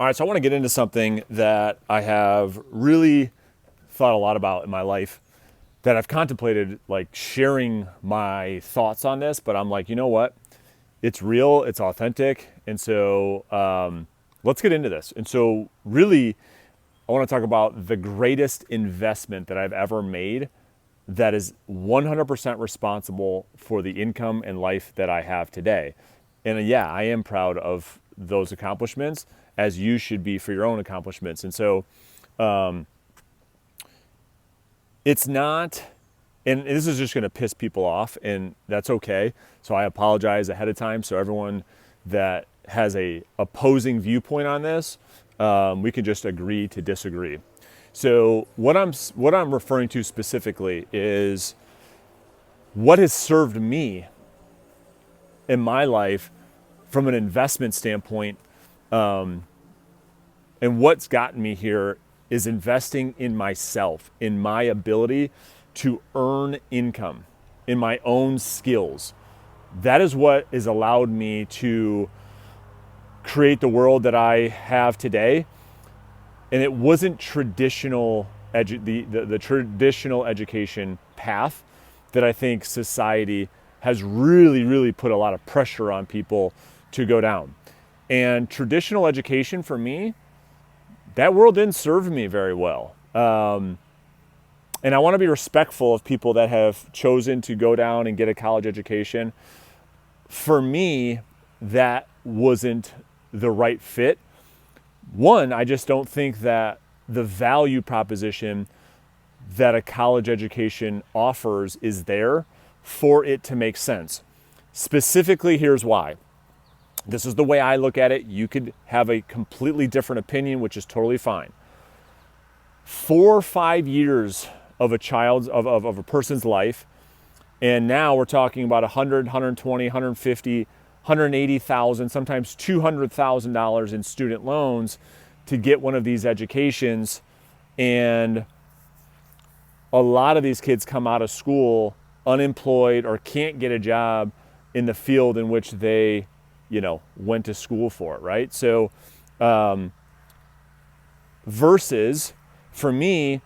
All right, so I want to get into something that I have really thought a lot about in my life, that I've contemplated like sharing my thoughts on this, but I'm like, you know what? It's real, it's authentic. And so let's get into this. And so, really, I want to talk about the greatest investment that I've ever made that is 100% responsible for the income and life that I have today. And yeah, I am proud of those accomplishments, as you should be for your own accomplishments. And so it's not, and this is just going to piss people off, and that's okay. So I apologize ahead of time. So everyone that has a opposing viewpoint on this, we can just agree to disagree. So what I'm referring to specifically is what has served me in my life from an investment standpoint, and what's gotten me here is investing in myself, in my ability to earn income, in my own skills. That is what has allowed me to create the world that I have today. And it wasn't traditional the traditional education path that I think society has really put a lot of pressure on people to go down. And traditional education for me, that world didn't serve me very well. And I want to be respectful of people that have chosen to go down and get a college education. For me, that wasn't the right fit. One, I just don't think that the value proposition that a college education offers is there for it to make sense. Specifically, here's why. This is the way I look at it. You could have a completely different opinion, which is totally fine. 4 or 5 years of a person's life, and now we're talking about 100, 120, 150, 180,000, sometimes $200,000 in student loans to get one of these educations. And a lot of these kids come out of school unemployed or can't get a job in the field in which they went to school for, right? So versus, for me,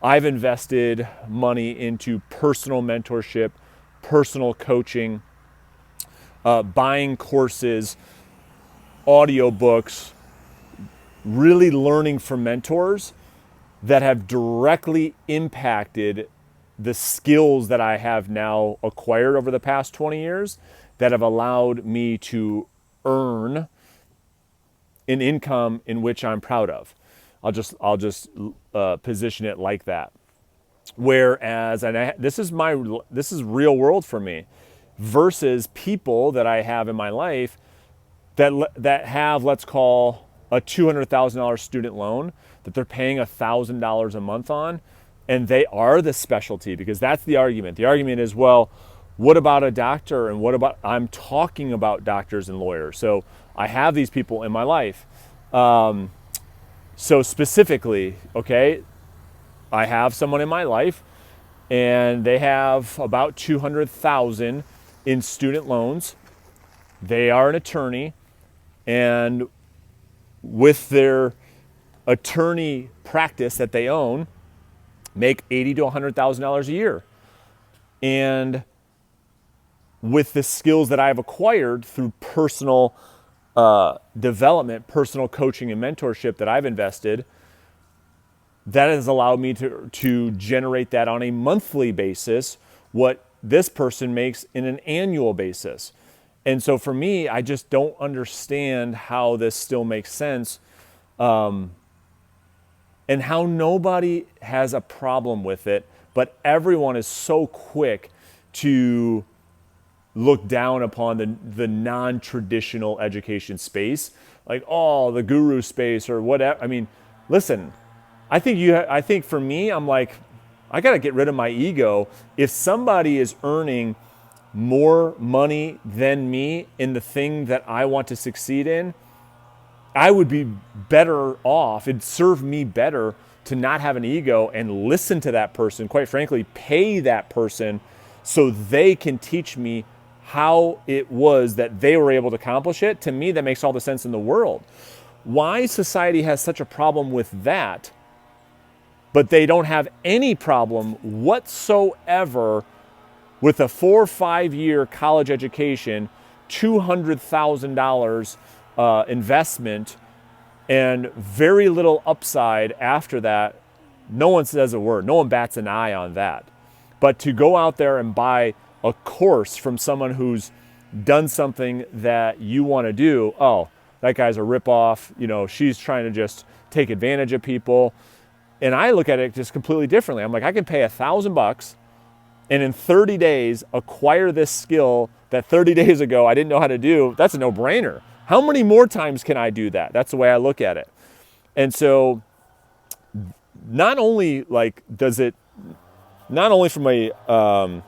I've invested money into personal mentorship, personal coaching, buying courses, audiobooks, really learning from mentors that have directly impacted the skills that I have now acquired over the past 20 years that have allowed me to earn an income in which I'm proud of. I'll just position it like that. Whereas, this is real world for me, versus people that I have in my life that have, let's call, a $200,000 student loan that they're paying $1,000 a month on, and they are the specialty, because that's the argument. The argument is, well, what about a doctor? And I'm talking about doctors and lawyers. So I have these people in my life. So specifically, okay, I have someone in my life and they have about $200,000 in student loans. They are an attorney, and with their attorney practice that they own, make $80,000 to $100,000 a year. And with the skills that I've acquired through personal development, personal coaching and mentorship that I've invested, that has allowed me to generate that on a monthly basis, what this person makes in an annual basis. And so for me, I just don't understand how this still makes sense, and how nobody has a problem with it, but everyone is so quick to look down upon the non-traditional education space, like, oh, the guru space or whatever. I mean, listen, I think for me, I'm like, I got to get rid of my ego. If somebody is earning more money than me in the thing that I want to succeed in, I would be better off. It'd serve me better to not have an ego and listen to that person, quite frankly, pay that person so they can teach me how it was that they were able to accomplish it. To me, that makes all the sense in the world. why society has such a problem with that, but they don't have any problem whatsoever with a 4 or 5 year college education, $200,000 investment, and very little upside after that. No one says a word. No one bats an eye on that. But to go out there and buy a course from someone who's done something that you want to do, oh, that guy's a ripoff. You know, she's trying to just take advantage of people. And I look at it just completely differently. I'm like, I can pay $1,000 and in 30 days acquire this skill that 30 days ago I didn't know how to do. That's a no-brainer. How many more times can I do that? That's the way I look at it. And so not only from a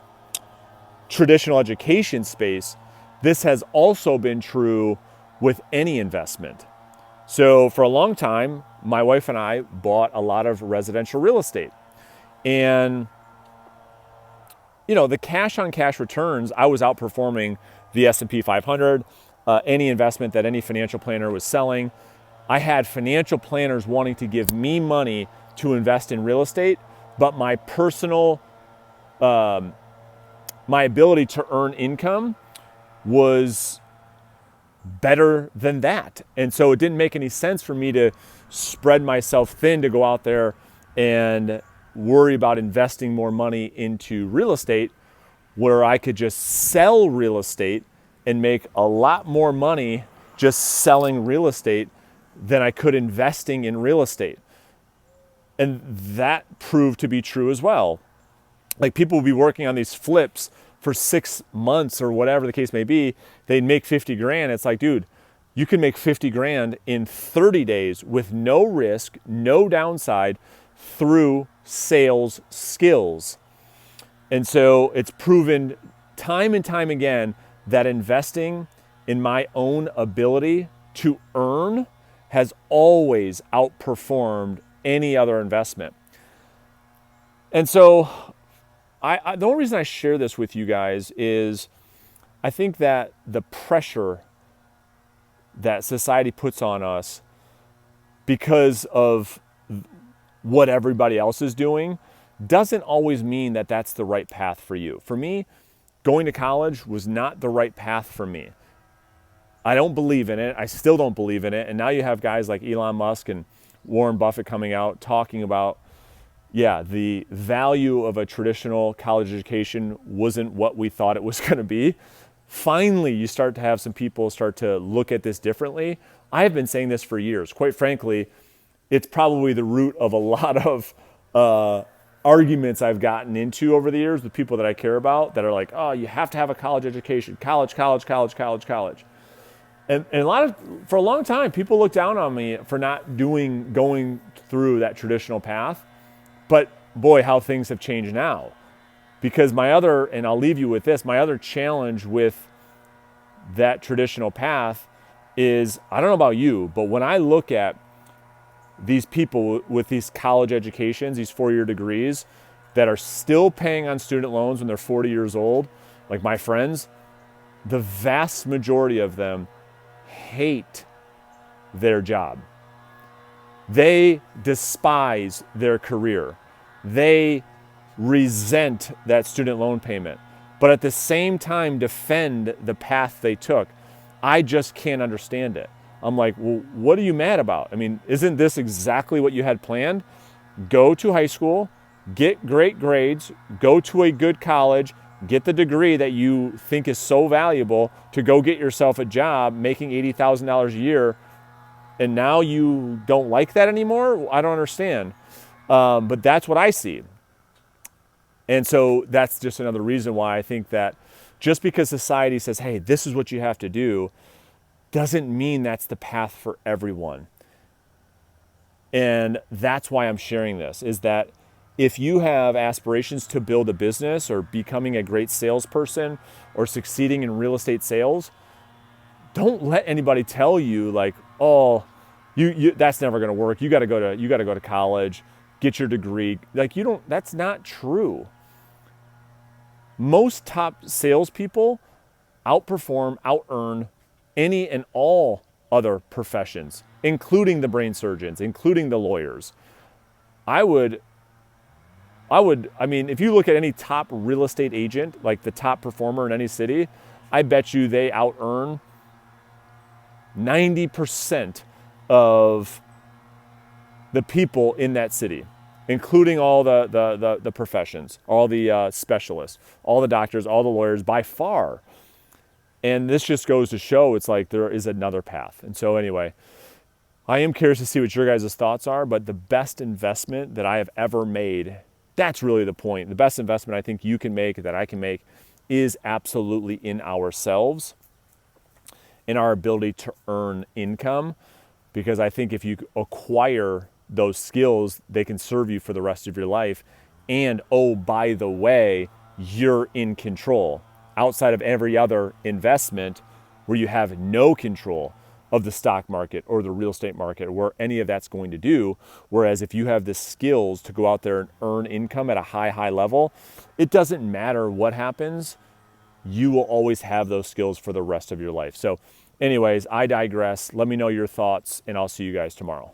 traditional education space, this has also been true with any investment. So for a long time, my wife and I bought a lot of residential real estate. And, you know, the cash on cash returns, I was outperforming the S&P 500, any investment that any financial planner was selling. I had financial planners wanting to give me money to invest in real estate, but my personal, my ability to earn income was better than that. And so it didn't make any sense for me to spread myself thin to go out there and worry about investing more money into real estate, where I could just sell real estate and make a lot more money just selling real estate than I could investing in real estate. And that proved to be true as well. Like, people would be working on these flips for 6 months or whatever the case may be. They'd make 50 grand. It's like, dude, you can make 50 grand in 30 days with no risk, no downside, through sales skills. And so it's proven time and time again that investing in my own ability to earn has always outperformed any other investment. And so the only reason I share this with you guys is I think that the pressure that society puts on us because of what everybody else is doing doesn't always mean that that's the right path for you. For me, going to college was not the right path for me. I don't believe in it. I still don't believe in it. And now you have guys like Elon Musk and Warren Buffett coming out talking about, yeah, the value of a traditional college education wasn't what we thought it was going to be. Finally, you start to have some people start to look at this differently. I have been saying this for years. Quite frankly, it's probably the root of a lot of arguments I've gotten into over the years with people that I care about that are like, oh, you have to have a college education, college. And for a long time, people looked down on me for not going through that traditional path. But boy, how things have changed now. Because and I'll leave you with this, my other challenge with that traditional path is, I don't know about you, but when I look at these people with these college educations, these 4-year degrees that are still paying on student loans when they're 40 years old, like my friends, the vast majority of them hate their job. They despise their career. They resent that student loan payment, but at the same time defend the path they took. I just can't understand it. I'm like, well, what are you mad about? I mean, isn't this exactly what you had planned? Go to high school, get great grades, go to a good college, get the degree that you think is so valuable to go get yourself a job making $80,000 a year, and now you don't like that anymore? I don't understand. But that's what I see. And so that's just another reason why I think that just because society says, hey, this is what you have to do, doesn't mean that's the path for everyone. And that's why I'm sharing this, is that if you have aspirations to build a business or becoming a great salesperson or succeeding in real estate sales, don't let anybody tell you like, oh, you that's never going to work. You got to go to college, get your degree. Like, that's not true. Most top salespeople out-earn any and all other professions, including the brain surgeons, including the lawyers. I mean, if you look at any top real estate agent, like the top performer in any city, I bet you they out earn 90% of the people in that city, including all the professions, all the specialists, all the doctors, all the lawyers by far. And this just goes to show it's like there is another path. And so anyway, I am curious to see what your guys' thoughts are, but the best investment that I have ever made, that's really the point. The best investment I think you can make, that I can make, is absolutely in ourselves, in our ability to earn income. Because I think if you acquire those skills, they can serve you for the rest of your life. And oh, by the way, you're in control. Outside of every other investment where you have no control of the stock market or the real estate market or where any of that's going to do. Whereas if you have the skills to go out there and earn income at a high level, it doesn't matter what happens. You will always have those skills for the rest of your life. So anyways, I digress. Let me know your thoughts and I'll see you guys tomorrow.